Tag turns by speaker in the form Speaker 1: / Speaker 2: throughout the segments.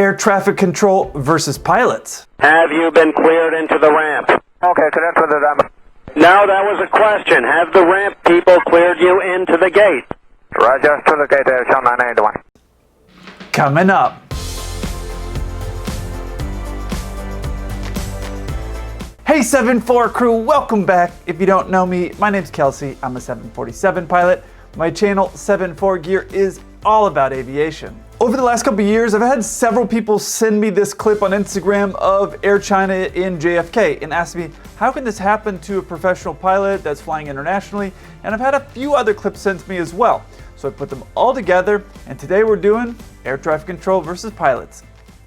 Speaker 1: Air traffic control versus pilots.
Speaker 2: Have you been cleared into the ramp?
Speaker 3: Okay, connect with the ramp.
Speaker 2: No, that was a question. Have the ramp people cleared you into the gate?
Speaker 3: Roger, to the gate, Sean 981.
Speaker 1: Coming up. Hey 7-4 crew, welcome back. If you don't know me, my name's Kelsey. I'm a 747 pilot. My channel 7-4 Gear is all about aviation. Over the last couple of years, I've had several people send me this clip on Instagram of Air China in JFK and ask me, how can this happen to a professional pilot that's flying internationally? And I've had a few other clips sent to me as well. So I put them all together, and today we're doing air traffic control versus pilots.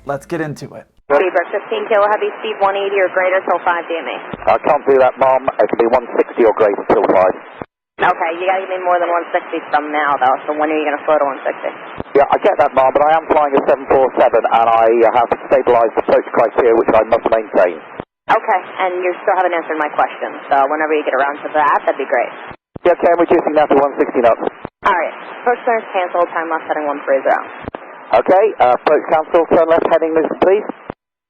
Speaker 1: Let's get into it.
Speaker 4: Beaver 15 kilo heavy speed 180 or greater till 5 DME.
Speaker 3: I can't do that, Mom. It can be 160 or greater till 5.
Speaker 4: Okay, you gotta give me more than 160 from now though, so when are you gonna flow to 160?
Speaker 3: Yeah, I get that, Mom, but I am flying a 747 and I have stabilized approach criteria which I must maintain.
Speaker 4: Okay, and you still haven't answered my question, so whenever you get around to that, that'd be great.
Speaker 3: Yeah, okay, I'm reducing now to 160 knots.
Speaker 4: Alright, approach clearance cancel, time left heading 130.
Speaker 3: Okay, approach cancel, turn left heading this, please.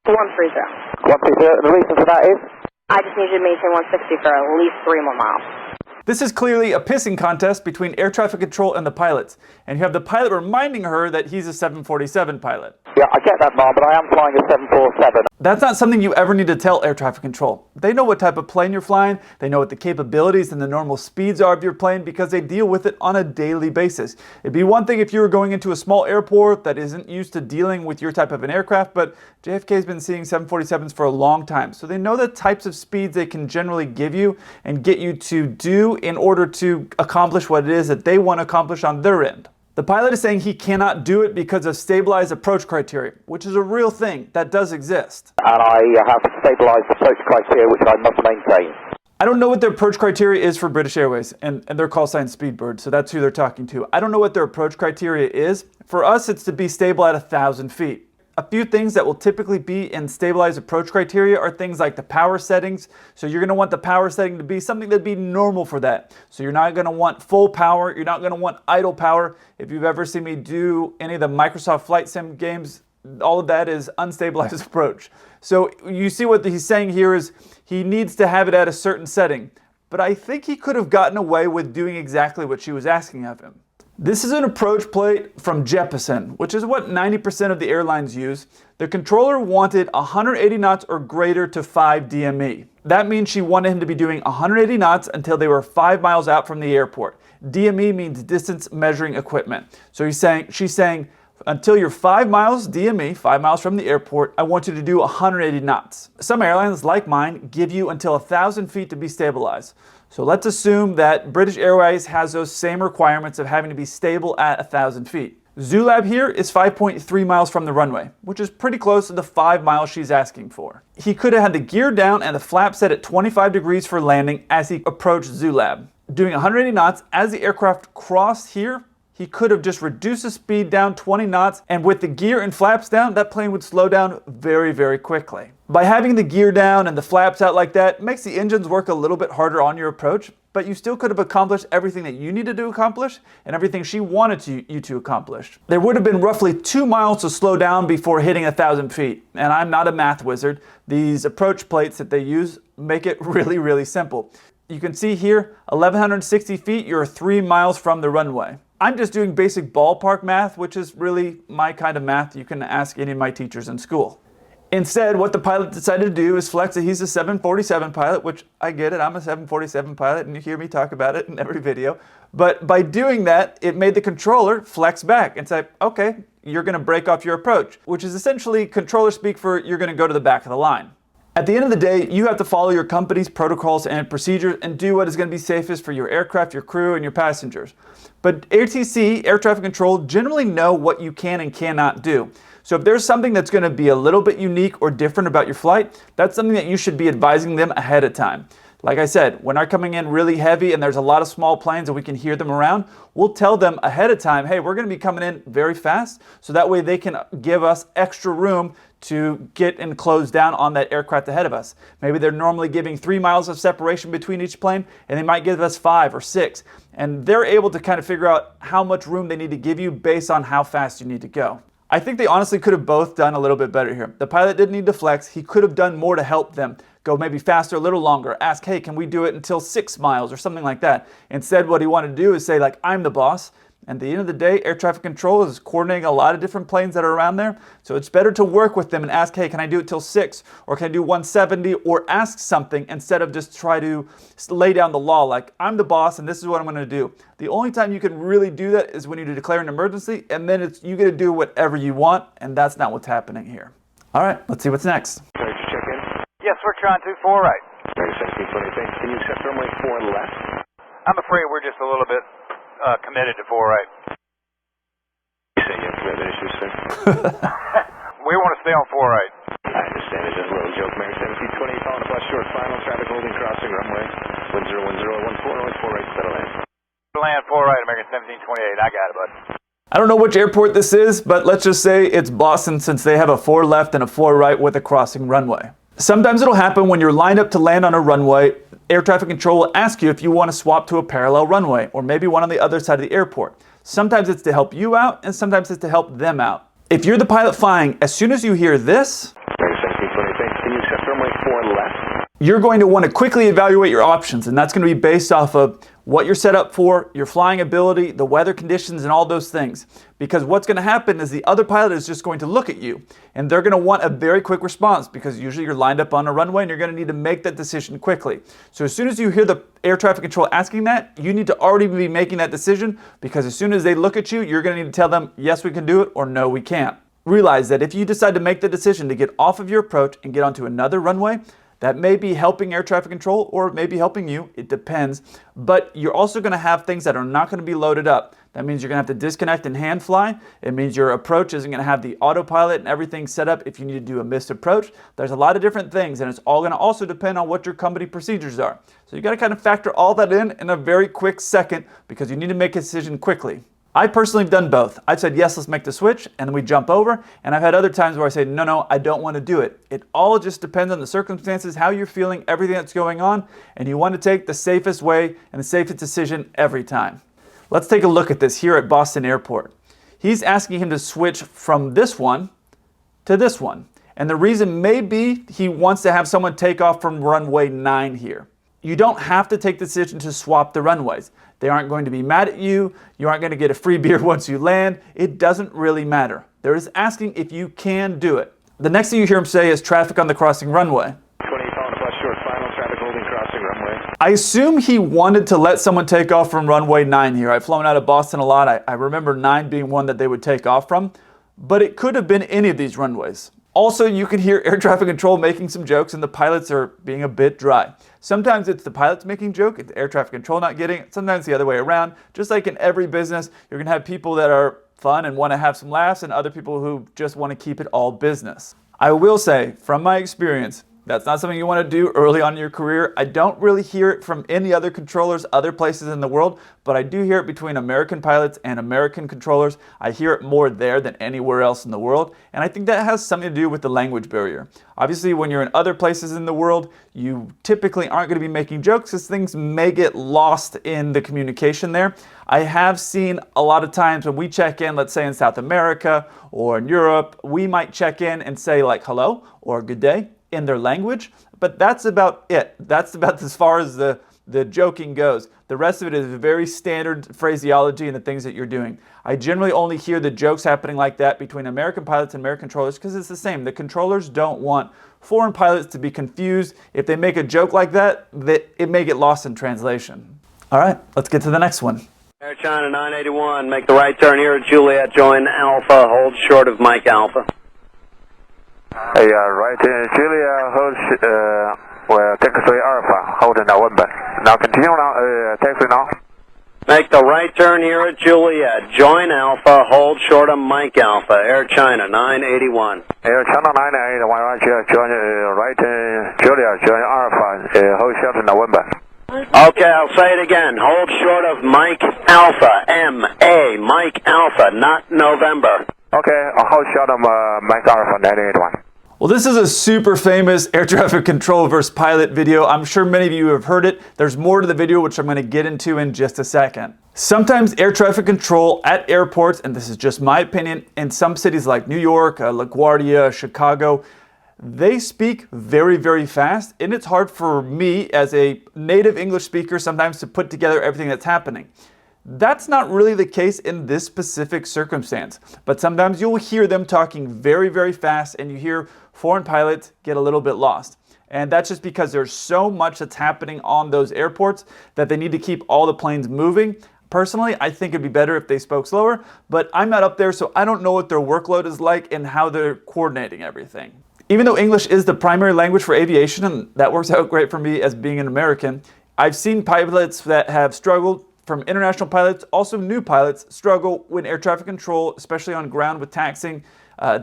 Speaker 4: 130.
Speaker 3: 130, and the reason for that is?
Speaker 4: I just need you to maintain 160 for at least 3 more miles.
Speaker 1: This is clearly a pissing contest between air traffic control and the pilots. And you have the pilot reminding her that he's a 747 pilot.
Speaker 3: Yeah, I get that, Mom, but I am flying a 747.
Speaker 1: That's not something you ever need to tell air traffic control. They know what type of plane you're flying, they know what the capabilities and the normal speeds are of your plane because they deal with it on a daily basis. It'd be one thing if you were going into a small airport that isn't used to dealing with your type of an aircraft, but JFK's been seeing 747s for a long time, so they know the types of speeds they can generally give you and get you to do in order to accomplish what it is that they want to accomplish on their end. The pilot is saying he cannot do it because of stabilized approach criteria, which is a real thing that does exist.
Speaker 3: And I have stabilized approach criteria which I must maintain.
Speaker 1: I don't know what their approach criteria is for British Airways, and their call sign Speedbird, so that's who they're talking to. I don't know what their approach criteria is. For us, it's to be stable at 1,000 feet. A few things that will typically be in stabilized approach criteria are things like the power settings. So you're going to want the power setting to be something that'd be normal for that. So you're not going to want full power. You're not going to want idle power. If you've ever seen me do any of the Microsoft Flight Sim games, all of that is unstabilized approach. So you see what he's saying here is he needs to have it at a certain setting. But I think he could have gotten away with doing exactly what she was asking of him. This is an approach plate from Jeppesen, which is what 90% of the airlines use. The controller wanted 180 knots or greater to 5 DME. That means she wanted him to be doing 180 knots until they were 5 miles out from the airport. DME means distance measuring equipment. So she's saying, until you're 5 miles DME, 5 miles from the airport, I want you to do 180 knots. Some airlines, like mine, give you until 1,000 feet to be stabilized. So let's assume that British Airways has those same requirements of having to be stable at 1,000 feet. Zulab here is 5.3 miles from the runway, which is pretty close to the 5 miles she's asking for. He could have had the gear down and the flap set at 25 degrees for landing as he approached Zulab. Doing 180 knots as the aircraft crossed here, he could have just reduced the speed down 20 knots, and with the gear and flaps down, that plane would slow down very, very quickly. By having the gear down and the flaps out like that, it makes the engines work a little bit harder on your approach, but you still could have accomplished everything that you needed to accomplish and everything she wanted you to accomplish. There would have been roughly 2 miles to slow down before hitting 1,000 feet, and I'm not a math wizard. These approach plates that they use make it really, really simple. You can see here, 1,160 feet, you're 3 miles from the runway. I'm just doing basic ballpark math, which is really my kind of math. You can ask any of my teachers in school. Instead, what the pilot decided to do is flex that he's a 747 pilot, which I get it, I'm a 747 pilot, and you hear me talk about it in every video. But by doing that, it made the controller flex back and say, okay, you're gonna break off your approach, which is essentially controller speak for you're gonna go to the back of the line. At the end of the day, you have to follow your company's protocols and procedures and do what is going to be safest for your aircraft, your crew, and your passengers. But ATC, air traffic control, generally know what you can and cannot do. So if there's something that's going to be a little bit unique or different about your flight, that's something that you should be advising them ahead of time. Like I said, when they're coming in really heavy and there's a lot of small planes and we can hear them around, we'll tell them ahead of time, hey, we're going to be coming in very fast, so that way they can give us extra room to get and close down on that aircraft ahead of us. Maybe they're normally giving 3 miles of separation between each plane, and they might give us 5 or 6. And they're able to kind of figure out how much room they need to give you based on how fast you need to go. I think they honestly could have both done a little bit better here. The pilot didn't need to flex. He could have done more to help them go maybe faster, a little longer. Ask, hey, can we do it until 6 miles or something like that? Instead, what he wanted to do is say, like, I'm the boss. And at the end of the day, air traffic control is coordinating a lot of different planes that are around there. So it's better to work with them and ask, hey, can I do it till 6? Or can I do 170? Or ask something instead of just try to lay down the law like, I'm the boss and this is what I'm going to do. The only time you can really do that is when you declare an emergency, and then you get to do whatever you want, and that's not what's happening here. All right, let's see what's next.
Speaker 5: Ready to check in?
Speaker 6: Yes, we're trying to 4 right.
Speaker 5: Ready to 1728. Can you accept runway 4 left?
Speaker 6: I'm afraid we're just a little bit committed to 4 right.
Speaker 5: You say you have commitment issues, sir?
Speaker 6: We want to stay on 4 right.
Speaker 5: I understand. It's just a little joke. Mary 1728, following plus short final, traffic holding, crossing runway. 101014, only 4 right, settle land.
Speaker 6: Land 4 right, American 1728. I got it, bud.
Speaker 1: I don't know which airport this is, but let's just say it's Boston since they have a 4 left and a 4 right with a crossing runway. Sometimes it'll happen when you're lined up to land on a runway, air traffic control will ask you if you want to swap to a parallel runway or maybe one on the other side of the airport. Sometimes it's to help you out and sometimes it's to help them out. If you're the pilot flying, as soon as you hear this,
Speaker 5: Ready 1728, can you accept runway 4 left?
Speaker 1: you're going to want to quickly evaluate your options, and that's going to be based off of what you're set up for, your flying ability, the weather conditions, and all those things. Because what's going to happen is the other pilot is just going to look at you, and they're going to want a very quick response because usually you're lined up on a runway and you're going to need to make that decision quickly. So as soon as you hear the air traffic control asking that, you need to already be making that decision, because as soon as they look at you, you're going to need to tell them, yes, we can do it, or no, we can't. Realize that if you decide to make the decision to get off of your approach and get onto another runway, that may be helping air traffic control or it may be helping you. It depends. But you're also going to have things that are not going to be loaded up. That means you're going to have to disconnect and hand fly. It means your approach isn't going to have the autopilot and everything set up if you need to do a missed approach. There's a lot of different things, and it's all going to also depend on what your company procedures are. So you got to kind of factor all that in a very quick second, because you need to make a decision quickly. I personally have done both. I've said, yes, let's make the switch, and then we jump over. And I've had other times where I say, no, I don't want to do it. It all just depends on the circumstances, how you're feeling, everything that's going on, and you want to take the safest way and the safest decision every time. Let's take a look at this here at Boston Airport. He's asking him to switch from this one to this one. And the reason may be he wants to have someone take off from runway 9 here. You don't have to take the decision to swap the runways. They aren't going to be mad at you. You aren't going to get a free beer once you land. It doesn't really matter. They're just asking if you can do it. The next thing you hear him say is traffic on the crossing runway.
Speaker 5: 28, following plus short final, traffic holding, crossing runway.
Speaker 1: I assume he wanted to let someone take off from runway 9 here. I've flown out of Boston a lot. I remember 9 being one that they would take off from, but it could have been any of these runways. Also, you can hear air traffic control making some jokes and the pilots are being a bit dry. Sometimes it's the pilots making joke, it's air traffic control not getting it. Sometimes the other way around. Just like in every business, you're going to have people that are fun and want to have some laughs and other people who just want to keep it all business. I will say, from my experience, that's not something you want to do early on in your career. I don't really hear it from any other controllers, other places in the world, but I do hear it between American pilots and American controllers. I hear it more there than anywhere else in the world, and I think that has something to do with the language barrier. Obviously, when you're in other places in the world, you typically aren't going to be making jokes because things may get lost in the communication there. I have seen a lot of times when we check in, let's say in South America or in Europe, we might check in and say like hello or good day in their language, but that's about it. That's about as far as the joking goes. The rest of it is very standard phraseology and the things that you're doing. I generally only hear the jokes happening like that between American pilots and American controllers because it's the same. The controllers don't want foreign pilots to be confused. If they make a joke like that, it may get lost in translation. All right, let's get to the next one.
Speaker 2: Air China 981, make the right turn here at Juliet, join Alpha, hold short of Mike Alpha.
Speaker 7: Hey, right, Julia, hold, well, taxi Alpha, hold November. Now continue now, taxi now.
Speaker 2: Make the right turn here at Juliet, join Alpha, hold short of Mike Alpha, Air China 981.
Speaker 7: Air China 981, right, join, right, Julia, join Alpha, hold short of November.
Speaker 2: Okay, I'll say it again, hold short of Mike Alpha, M-A, Mike Alpha, not November.
Speaker 7: Okay, hold short of Mike Alpha 981.
Speaker 1: Well, this is a super famous air traffic control versus pilot video. I'm sure many of you have heard it. There's more to the video, which I'm going to get into in just a second. Sometimes air traffic control at airports, and this is just my opinion, in some cities like New York, LaGuardia, Chicago, they speak very, very fast, and it's hard for me as a native English speaker sometimes to put together everything that's happening. That's not really the case in this specific circumstance, but sometimes you'll hear them talking very, very fast, and you hear foreign pilots get a little bit lost. And that's just because there's so much that's happening on those airports that they need to keep all the planes moving. Personally, I think it'd be better if they spoke slower, but I'm not up there, so I don't know what their workload is like and how they're coordinating everything. Even though English is the primary language for aviation, and that works out great for me as being an American, I've seen pilots that have struggled, from international pilots, also new pilots, struggle when air traffic control, especially on ground with taxiing,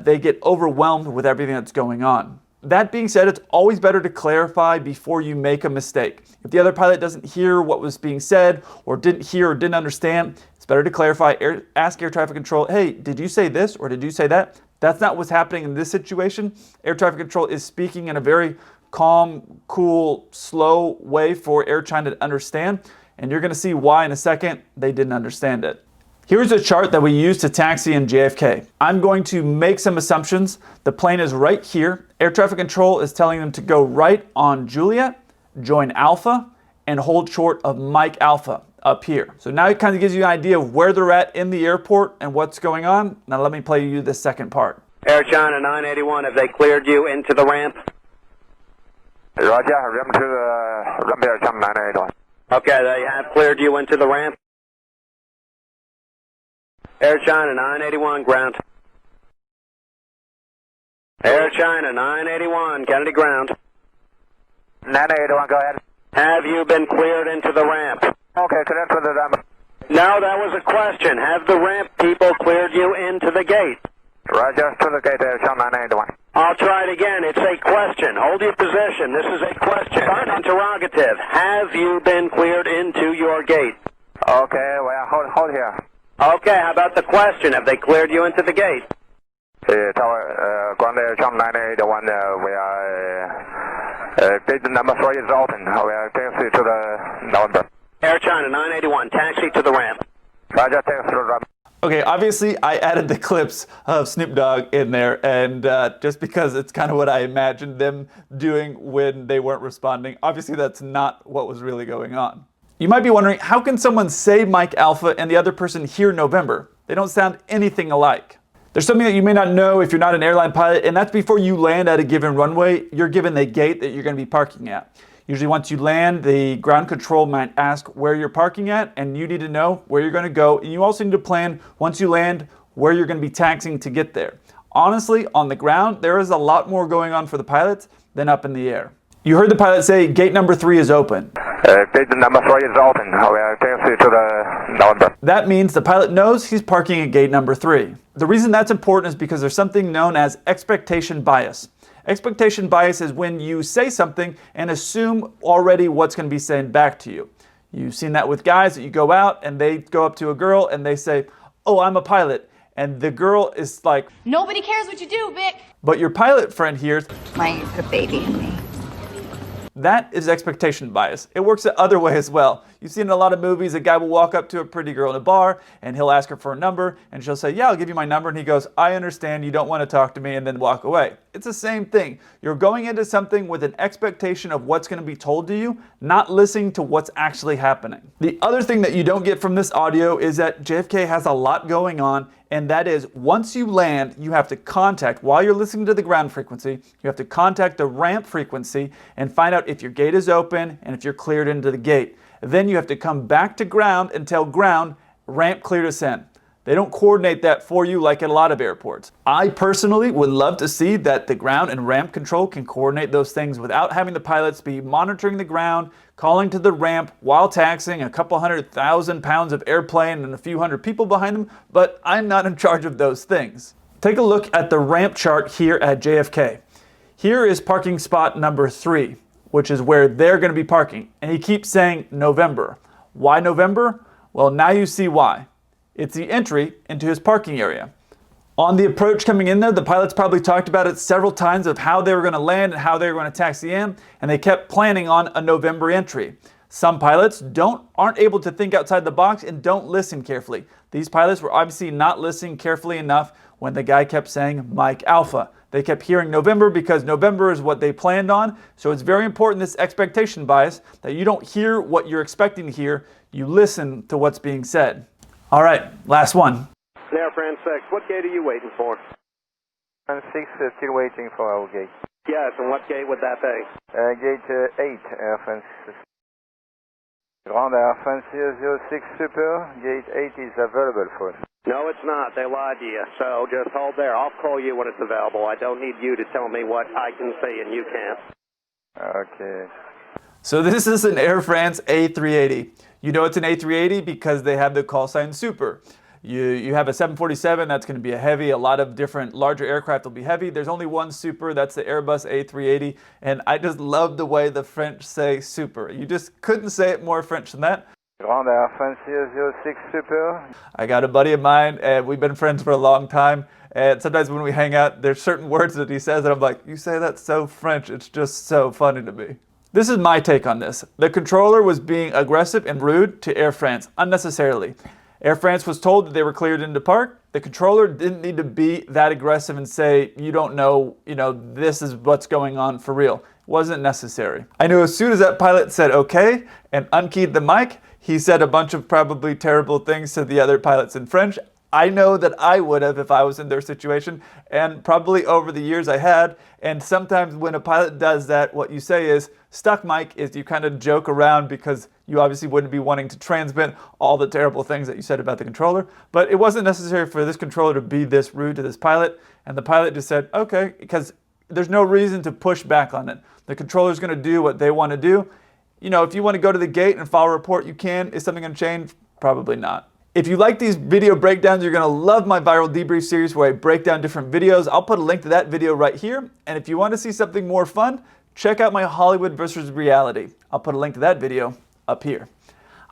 Speaker 1: they get overwhelmed with everything that's going on. That being said, it's always better to clarify before you make a mistake. If the other pilot doesn't hear what was being said, or didn't hear or didn't understand, it's better to clarify. Ask air traffic control, hey, did you say this or did you say that? That's not what's happening in this situation. Air traffic control is speaking in a very calm, cool, slow way for Air China to understand. And you're going to see why in a second they didn't understand it. Here's a chart that we use to taxi in JFK. I'm going to make some assumptions. The plane is right here. Air traffic control is telling them to go right on Juliet, join Alpha, and hold short of Mike Alpha up here. So now it kind of gives you an idea of where they're at in the airport and what's going on. Now let me play you the second part.
Speaker 2: Air China 981, have they cleared you into the ramp?
Speaker 7: Roger, ramp to the ramp Air China 981.
Speaker 2: Okay, they have cleared you into the ramp. Air China 981, ground. Air China 981, Kennedy ground.
Speaker 7: 981, go ahead.
Speaker 2: Have you been cleared into the ramp?
Speaker 7: Okay, cleared to the ramp.
Speaker 2: No, that was a question. Have the ramp people cleared you into the gate?
Speaker 7: Roger, to the gate, Air China 981.
Speaker 2: I'll try it again. It's a question. Hold your position. This is a question. Interrogative. Have you been cleared into your gate?
Speaker 7: Okay, well, hold here.
Speaker 2: Okay, how about the question? Have they cleared you into the gate?
Speaker 7: Tower, ground Air China 981, we are, gate number 3 is open. We are taxi to the November.
Speaker 2: Air China 981, taxi to the ramp.
Speaker 7: Roger, taxi to the ramp.
Speaker 1: Okay, obviously I added the clips of Snoop Dogg in there, and just because it's kind of what I imagined them doing when they weren't responding. Obviously that's not what was really going on. You might be wondering, how can someone say Mike Alpha and the other person hear November? They don't sound anything alike. There's something that you may not know if you're not an airline pilot, and that's before you land at a given runway, you're given the gate that you're going to be parking at. Usually once you land, the ground control might ask where you're parking at, and you need to know where you're going to go. And you also need to plan, once you land, where you're going to be taxiing to get there. Honestly, on the ground, there is a lot more going on for the pilots than up in the air. You heard the pilot say gate number 3 is open.
Speaker 7: Gate number 3 is open. We are taxi to the November.
Speaker 1: That means the pilot knows he's parking at gate number 3. The reason that's important is because there's something known as expectation bias. Expectation bias is when you say something and assume already what's going to be said back to you. You've seen that with guys that you go out and they go up to a girl and they say, oh, I'm a pilot. And the girl is like,
Speaker 8: nobody cares what you do, Vic.
Speaker 1: But your pilot friend hears,
Speaker 8: Why you put a baby in me?
Speaker 1: That is expectation bias. It works the other way as well. You've seen in a lot of movies, a guy will walk up to a pretty girl in a bar and he'll ask her for a number and she'll say, yeah, I'll give you my number. And he goes, I understand you don't want to talk to me, and then walk away. It's the same thing. You're going into something with an expectation of what's going to be told to you, not listening to what's actually happening. The other thing that you don't get from this audio is that JFK has a lot going on, and that is once you land, you have to contact, while you're listening to the ground frequency, you have to contact the ramp frequency and find out if your gate is open and if you're cleared into the gate. Then you have to come back to ground and tell ground, ramp cleared us in. They don't coordinate that for you like at a lot of airports. I personally would love to see that the ground and ramp control can coordinate those things without having the pilots be monitoring the ground, calling to the ramp while taxiing a couple 100,000 pounds of airplane and a few hundred people behind them, but I'm not in charge of those things. Take a look at the ramp chart here at JFK. Here is parking spot number 3, which is where they're going to be parking. And he keeps saying November. Why November? Well, now you see why. It's the entry into his parking area. On the approach coming in there, the pilots probably talked about it several times of how they were going to land and how they were going to taxi in, and they kept planning on a November entry. Some pilots aren't able to think outside the box and don't listen carefully. These pilots were obviously not listening carefully enough when the guy kept saying Mike Alpha. They kept hearing November because November is what they planned on. So it's very important, this expectation bias, that you don't hear what you're expecting to hear. You listen to what's being said. All right, last one.
Speaker 2: Air France 6, what gate are you waiting for?
Speaker 5: France 6, still waiting for our gate.
Speaker 2: Yes, and what gate would that be?
Speaker 5: Gate 8, Air France. Ground Air France 006 Super, gate 8 is available for us.
Speaker 2: No, it's not. They lied to you. So just hold there. I'll call you when it's available. I don't need you to tell me what I can see and you can't.
Speaker 5: Okay.
Speaker 1: So this is an Air France A380. You know it's an A380 because they have the call sign Super. You have a 747, that's going to be a heavy. A lot of different larger aircraft will be heavy. There's only one Super, that's the Airbus A380. And I just love the way the French say Super. You just couldn't say it more French than that.
Speaker 5: Ground Air France 006 Super.
Speaker 1: I got a buddy of mine, and we've been friends for a long time. And sometimes when we hang out, there's certain words that he says, and I'm like, you say that so French. It's just so funny to me. This is my take on this. The controller was being aggressive and rude to Air France, unnecessarily. Air France was told that they were cleared in to park. The controller didn't need to be that aggressive and say, you don't know, this is what's going on for real. It wasn't necessary. I knew as soon as that pilot said okay and unkeyed the mic, he said a bunch of probably terrible things to the other pilots in French. I know that I would have if I was in their situation, and probably over the years I had. And sometimes when a pilot does that, what you say is, stuck mic is you kind of joke around because you obviously wouldn't be wanting to transmit all the terrible things that you said about the controller. But it wasn't necessary for this controller to be this rude to this pilot. And the pilot just said, okay, because there's no reason to push back on it. The controller's going to do what they want to do. If you want to go to the gate and file a report, you can. Is something going to change? Probably not. If you like these video breakdowns, you're going to love my Viral Debrief series where I break down different videos. I'll put a link to that video right here. And if you want to see something more fun, check out my Hollywood versus Reality. I'll put a link to that video up here.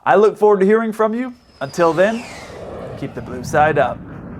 Speaker 1: I look forward to hearing from you. Until then, keep the blue side up.